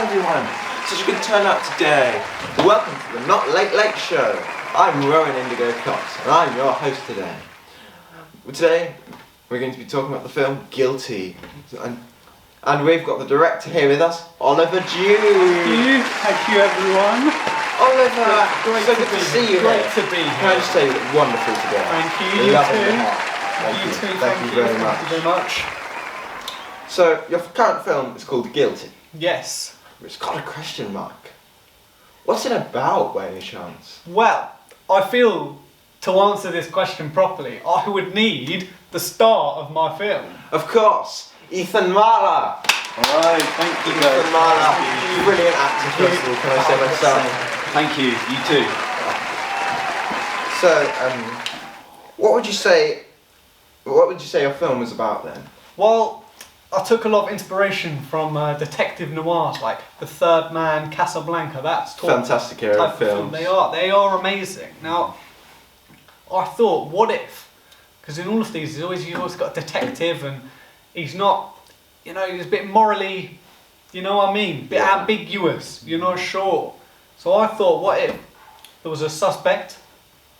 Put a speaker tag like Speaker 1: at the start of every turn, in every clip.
Speaker 1: everyone, such a good turnout today. Welcome to the Not Late Late Show. I'm Roan Cox and I'm your host today. Today we're going to be talking about the film Guilty. And we've got the director here with us, Oliver Dew.
Speaker 2: Thank you everyone.
Speaker 1: Oliver, so good to see you here.
Speaker 2: Great to be here.
Speaker 1: Can I just say you look wonderful today?
Speaker 2: Thank you, you
Speaker 1: Lovely
Speaker 2: too.
Speaker 1: hat. Thank you very much.
Speaker 2: Thank you very much.
Speaker 1: So, your current film is called Guilty.
Speaker 2: Yes.
Speaker 1: It's got a question mark. What's it about, by any chance?
Speaker 2: Well, I feel to answer this question properly, I would need the star of my film.
Speaker 1: Of course, Ethan Malha.
Speaker 3: Alright, thank you guys.
Speaker 1: Ethan Malha, brilliant actor first of all, can I say myself?
Speaker 3: Thank you, you too.
Speaker 1: So, what would you say your film was about then?
Speaker 2: Well, I took a lot of inspiration from detective noirs like The Third Man, Casablanca. That's
Speaker 1: fantastic era of films.
Speaker 2: They are amazing. Now, I thought, what if? Because in all of these, you always got a detective, and he's not, he's a bit morally, you know what I mean, a bit ambiguous. You're not sure. So I thought, what if there was a suspect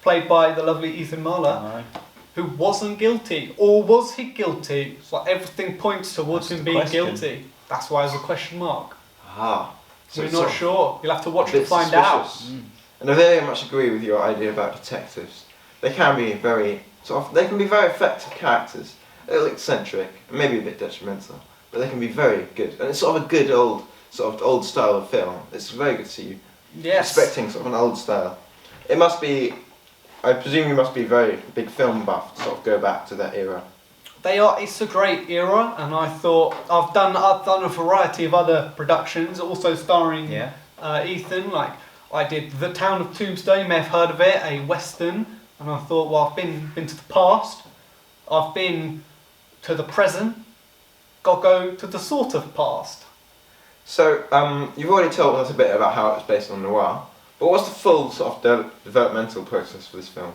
Speaker 2: played by the lovely Ethan Malha, who wasn't guilty, or was he guilty? It's like everything points towards him being guilty. That's why there's a question mark.
Speaker 1: Ah, so
Speaker 2: we're not sure. You'll have to watch to find out.
Speaker 1: And I very much agree with your idea about detectives. They can be very effective characters. A little eccentric, maybe a bit detrimental, but they can be very good. And it's sort of a good old style of film. It's very good to see you respecting sort of an old style. It must be. I presume you must be a very big film buff to sort of go back to that era.
Speaker 2: It's a great era, and I thought I've done a variety of other productions, also starring Ethan. Like I did The Town of Tombstone, you may have heard of it, a western. And I thought, well, I've been to the past, I've been to the present, got to go to the sort of past.
Speaker 1: So you've already told us a bit about how it's based on noir. But what's the full sort of developmental process for this film?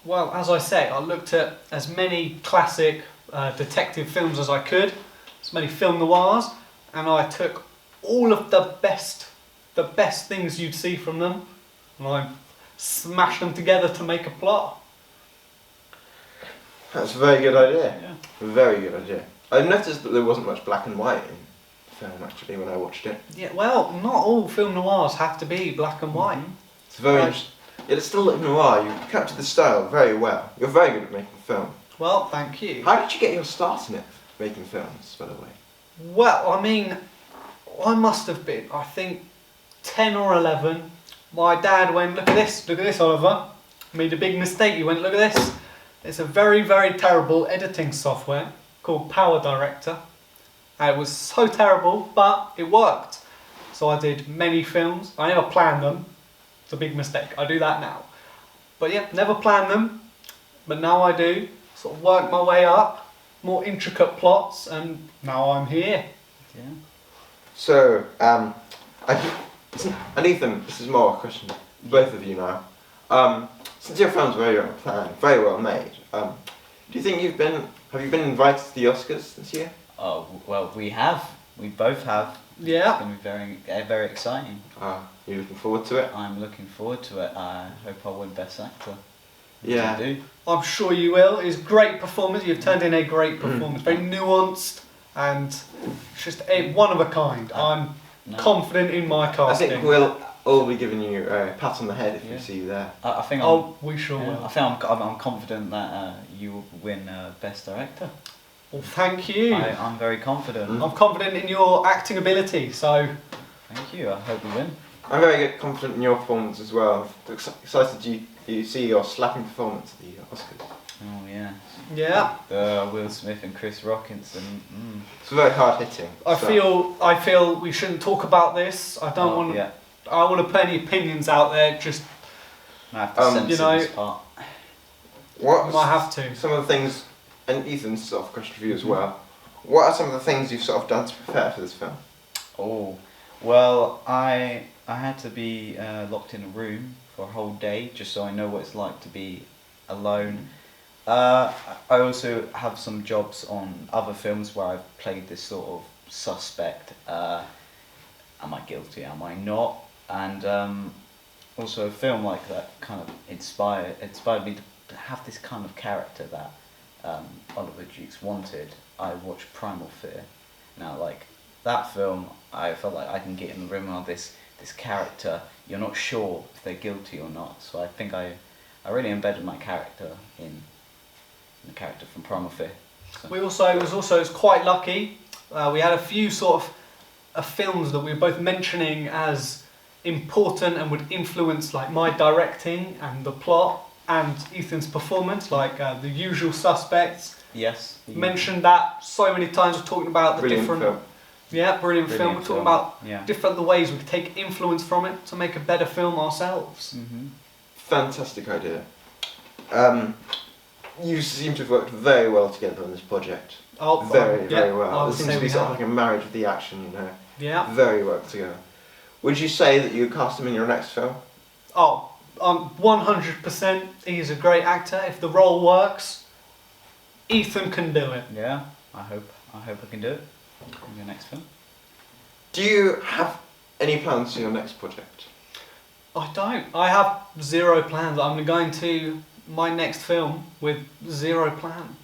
Speaker 2: Well, as I say, I looked at as many classic detective films as I could, as many film noirs, and I took all of the best things you'd see from them, and I smashed them together to make a plot.
Speaker 1: That's a very good idea.
Speaker 2: Yeah.
Speaker 1: A very good idea. I noticed that there wasn't much black and white in film actually when I watched it.
Speaker 2: Yeah, well, not all film noirs have to be black and white.
Speaker 1: It's very interesting. Yet it's still noir. You captured the style very well. You're very good at making film.
Speaker 2: Well, thank you.
Speaker 1: How did you get your start in it, making films, by the way?
Speaker 2: Well, I mean, I must have been, I think, 10 or 11. My dad went, look at this, Oliver. Made a big mistake. He went, look at this. It's a very, very terrible editing software called Power Director. It was so terrible, but it worked. So I did many films. I never planned them. It's a big mistake. I do that now. But yeah, never planned them. But now I do. Sort of work my way up, more intricate plots, and now I'm here.
Speaker 3: Yeah.
Speaker 1: So, and Ethan, this is more a question to both of you now. Since your film's very well planned, very well made, do you think have you been invited to the Oscars this year?
Speaker 3: Oh, well, we both have.
Speaker 2: Yeah.
Speaker 3: It's going to be very, very exciting.
Speaker 1: You're looking forward to it?
Speaker 3: I'm looking forward to it. I hope I win Best Actor.
Speaker 1: Yeah.
Speaker 3: I do.
Speaker 2: I'm sure you will. It's a great performance. You've turned in a great performance. Very nuanced and just one of a kind. I'm confident in my casting.
Speaker 1: I think we'll all be giving you a pat on the head if we see you there.
Speaker 3: I think.
Speaker 2: We sure will.
Speaker 3: I think I'm confident that you will win Best Director.
Speaker 2: Well, thank you.
Speaker 3: I'm very confident.
Speaker 2: I'm confident in your acting ability. So.
Speaker 3: Thank you. I hope you win.
Speaker 1: I'm very confident in your performance as well. I'm excited you see your slapping performance at the Oscars.
Speaker 3: Oh yeah.
Speaker 2: Yeah.
Speaker 3: Will Smith and Chris Rockinson.
Speaker 1: It's very hard hitting.
Speaker 2: I feel we shouldn't talk about this. I don't want.
Speaker 3: Yeah.
Speaker 2: I want to put any opinions out there. Just.
Speaker 3: I have to censor this part.
Speaker 1: What?
Speaker 2: Might have to.
Speaker 1: Some of the things, and Ethan's sort of question for you as well. What are some of the things you've sort of done to prepare for this film?
Speaker 3: Oh, well, I had to be locked in a room for a whole day just so I know what it's like to be alone. I also have some jobs on other films where I've played this sort of suspect. am I guilty, am I not? And also a film like that kind of inspired me to have this kind of character that Oliver Dukes wanted. I watched Primal Fear. Now, like, that film, I felt like I can get in the room of this character. You're not sure if they're guilty or not. So I think I really embedded my character in the character from Primal Fear. So.
Speaker 2: We also it was quite lucky. We had a few sort of films that we were both mentioning as important and would influence like my directing and the plot and Ethan's performance, like The Usual Suspects.
Speaker 3: Yes.
Speaker 2: Mentioned that so many times. We're talking about the
Speaker 1: Brilliant
Speaker 2: different.
Speaker 1: film.
Speaker 2: Yeah, brilliant film. We're talking about
Speaker 3: Yeah.
Speaker 2: different the ways we could take influence from it to make a better film ourselves.
Speaker 3: Mm-hmm.
Speaker 1: Fantastic idea. You seem to have worked very well together on this project.
Speaker 2: Oh,
Speaker 1: Very
Speaker 2: yeah,
Speaker 1: well.
Speaker 2: I would
Speaker 1: There seems
Speaker 2: say
Speaker 1: to be
Speaker 2: we
Speaker 1: sort of
Speaker 2: have.
Speaker 1: like a marriage of the action, you know.
Speaker 2: Yeah.
Speaker 1: Very well together. Would you say that you cast him in your next film?
Speaker 2: Oh, 100%. He's a great actor. If the role works, Ethan can do it.
Speaker 3: Yeah. I hope I can do it in your next film.
Speaker 1: Do you have any plans for your next project?
Speaker 2: I don't. I have zero plans. I'm going to my next film with zero plan.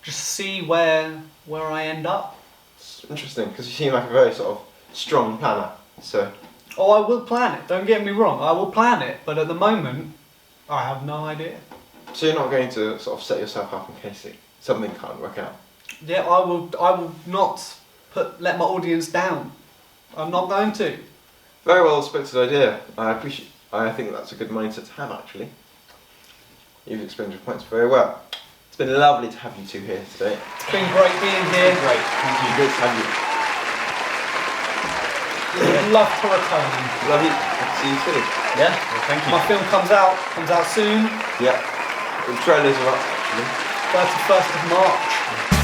Speaker 2: Just see where I end up.
Speaker 1: It's interesting because you seem like a very sort of strong planner. So
Speaker 2: Oh, I will plan it. Don't get me wrong. I will plan it. But at the moment, I have no idea.
Speaker 1: you're not going to sort of set yourself up in case something can't work out.
Speaker 2: Yeah, I will not let my audience down. I'm not going to.
Speaker 1: Very well spirited idea. I think that's a good mindset to have actually. You've explained your points very well. It's been lovely to have you two here today.
Speaker 2: It's been great being here.
Speaker 3: Great. Thank you.
Speaker 1: Great to have you.
Speaker 2: I'd love to return.
Speaker 1: Love you. I'll see you soon.
Speaker 3: Yeah. Well, thank you.
Speaker 2: My film comes out soon.
Speaker 1: Yeah. The trailers are up actually.
Speaker 2: 31st of March.